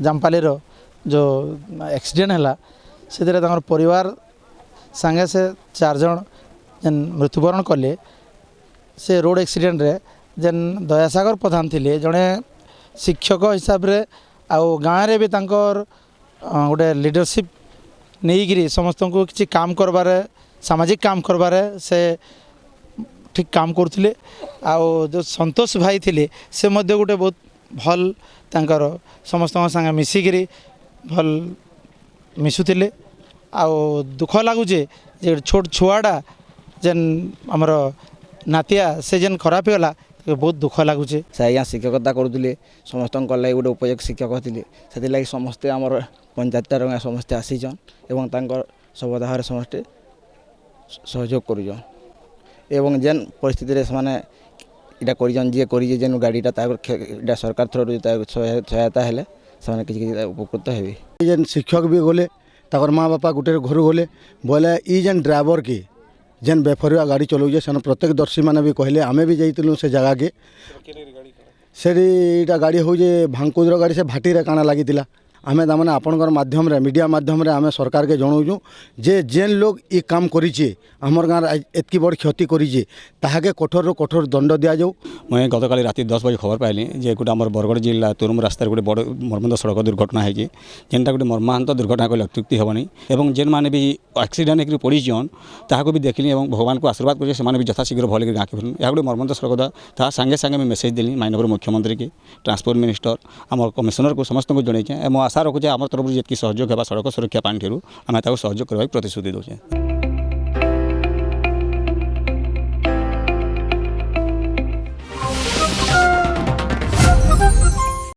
जामपालीर जो एक्सीडेंट है से परिवार सांगे से 4 जन जेन मृत्युवरण कले से रोड एक्सीडेंट रे जेन दयासागर प्रधान थिले जड़े शिक्षक हिसाब रे आउ गाँव रे भी तांकर गोटे लीडरशिप नहीं समस्त को किसी काम करबार सामाजिक काम करबार से ठीक काम करते आउ जो संतोष भाई थिले से मध्य गोटे बहुत भल तांकर समस्त संगे मिसिकी भल मिसुले आउ दुख लगुचे जे छोट छुआटा जेन आमर नातिया से जेन खराब होगा बहुत दुख लगुचे से आज्ञा शिक्षकता करुले समस्त लगे गोटे उपयोगी शिक्षक थे से समस्ते आमर पंचायत समस्ते आसीचन एवं तांकर सब दाह समस्ते सहयोग कर जेन परिस्थिति से माने इटा करिजन जे करी जेन गाड़ीटा सरकार थ्रू सहायता हेले से किसी उपकृत हेबे जेन शिक्षक भी गले ताकर माँ बापा गोटे घर गले बोले ई जेन ड्राइवर के जेन बेफरिया गाड़ी चलाऊे से प्रत्येक दर्शी मैंने भी कहले आमे भी जाइलु से जगह के से गाड़ी हूँ भांकुद्र गाड़ी से भाटी काना लगी आमे ताने आपणकर माध्यम रे मीडिया माध्यम रे आमे सरकार के जनाऊँ जे जेन लोग ये काम करिचे हमर गाँव एतकी बड़ क्षति करिचे ताहाके कठोर कठोर दंड दि जाऊ। मैं गतकाली राति 10 बजे खबर पाइली जे गोटे आम बरगढ़ जिला तुरुम रास्तार गोटे बड़ मर्मंत सड़क दुर्घटना है जेनटा गोटे मर्मांत दुर्घटना कहले अत्युक्ति हेबनी एवं जेन माने भी एक्सीडेंट होकर पड़ीचन ताहाको भी देखली और भगवान को आशीर्वाद कर से भी यथाशीघ्र भल गाँव के फिर यह गोटे मर्मंत सड़क था सागे सागे मैं मेसेज देली माननीय मुख्यमंत्री की ट्रांसपोर्ट मिनिस्टर आम कमिशनर को समस्त को जनई आशा रखुचे आम तरफ जी सहयोग है सड़क सुरक्षा पार्टी आम सहयोग करने प्रतिश्रुति दूचे।